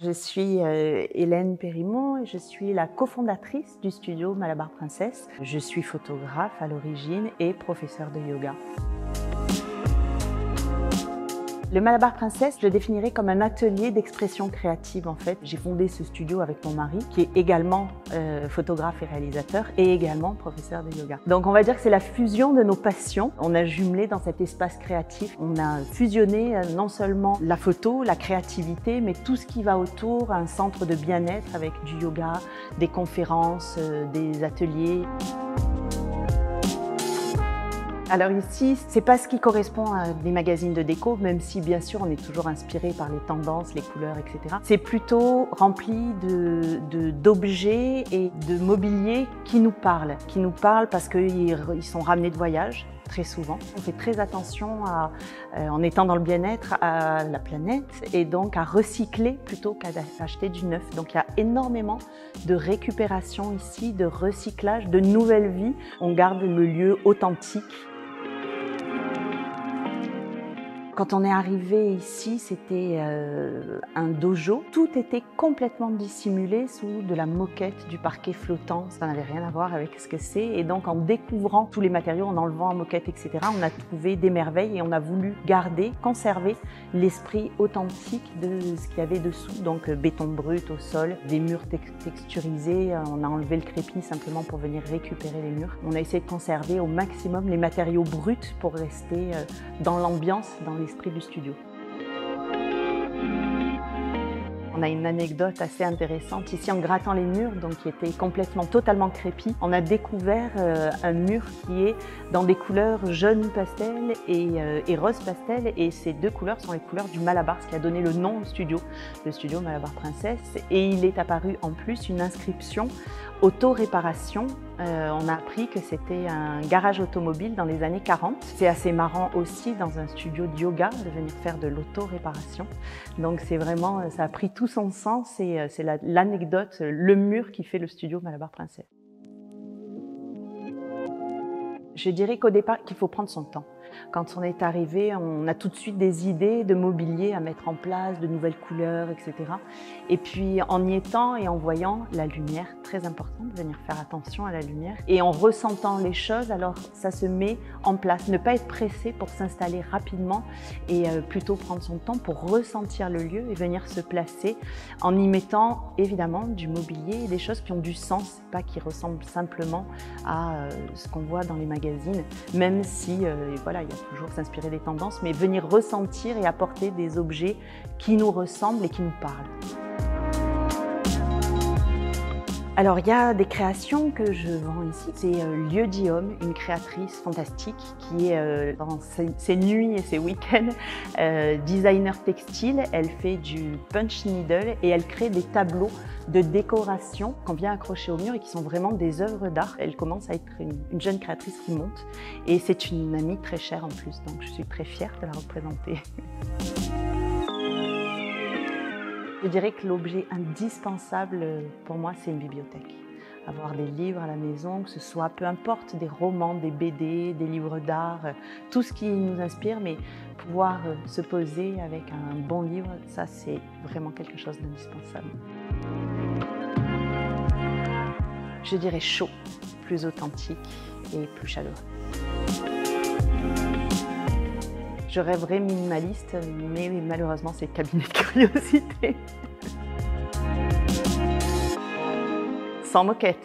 Je suis Hélène Périmont et je suis la cofondatrice du studio Malabar Princess. Je suis photographe à l'origine et professeure de yoga. Le Malabar Princess, je le définirais comme un atelier d'expression créative en fait. J'ai fondé ce studio avec mon mari qui est également photographe et réalisateur et également professeur de yoga. Donc on va dire que c'est la fusion de nos passions. On a jumelé dans cet espace créatif, on a fusionné non seulement la photo, la créativité, mais tout ce qui va autour, un centre de bien-être avec du yoga, des conférences, des ateliers. Alors ici, c'est pas ce qui correspond à des magazines de déco, même si bien sûr on est toujours inspiré par les tendances, les couleurs, etc. C'est plutôt rempli d'objets et de mobilier qui nous parlent parce qu'ils sont ramenés de voyage. Très souvent. On fait très attention, en étant dans le bien-être, à la planète et donc à recycler plutôt qu'à acheter du neuf. Donc il y a énormément de récupération ici, de recyclage, de nouvelle vie. On garde le lieu authentique. Quand on est arrivé ici, c'était un dojo. Tout était complètement dissimulé sous de la moquette du parquet flottant. Ça n'avait rien à voir avec ce que c'est. Et donc, en découvrant tous les matériaux, en enlevant la moquette, etc., on a trouvé des merveilles et on a voulu garder, conserver l'esprit authentique de ce qu'il y avait dessous. Donc, béton brut au sol, des murs texturisés. On a enlevé le crépi simplement pour venir récupérer les murs. On a essayé de conserver au maximum les matériaux bruts pour rester dans l'ambiance, dans l'esprit du studio. On a une anecdote assez intéressante. Ici, en grattant les murs, donc qui étaient totalement crépis, on a découvert un mur qui est dans des couleurs jaune pastel et rose pastel. Et ces deux couleurs sont les couleurs du Malabar, ce qui a donné le nom au studio, le studio Malabar Princess. Et il est apparu en plus une inscription auto-réparation. On a appris que c'était un garage automobile dans les années 40. C'est assez marrant aussi dans un studio de yoga de venir faire de l'auto-réparation. Donc c'est vraiment, ça a pris tout son sens et c'est l'anecdote, le mur qui fait le studio Malabar Princess. Je dirais qu'au départ, qu'il faut prendre son temps. Quand on est arrivé, on a tout de suite des idées de mobilier à mettre en place, de nouvelles couleurs, etc. Et puis en y étant et en voyant la lumière, très important de venir faire attention à la lumière, et en ressentant les choses, alors ça se met en place. Ne pas être pressé pour s'installer rapidement et plutôt prendre son temps pour ressentir le lieu et venir se placer en y mettant évidemment du mobilier et des choses qui ont du sens, pas qui ressemblent simplement à ce qu'on voit dans les magazines, même si voilà, il y a toujours s'inspirer des tendances, mais venir ressentir et apporter des objets qui nous ressemblent et qui nous parlent. Alors, il y a des créations que je vends ici. C'est Lieu d'Ium, une créatrice fantastique qui est dans ses nuits et ses week-ends designer textile. Elle fait du punch needle et elle crée des tableaux de décoration qu'on vient accrocher au mur et qui sont vraiment des œuvres d'art. Elle commence à être une jeune créatrice qui monte et c'est une amie très chère en plus, donc je suis très fière de la représenter. Je dirais que l'objet indispensable pour moi, c'est une bibliothèque. Avoir des livres à la maison, que ce soit peu importe des romans, des BD, des livres d'art, tout ce qui nous inspire, mais pouvoir se poser avec un bon livre, ça c'est vraiment quelque chose d'indispensable. Je dirais chaud, plus authentique et plus chaleureux. Je rêverais minimaliste, mais malheureusement, c'est cabinet de curiosité. Sans moquette.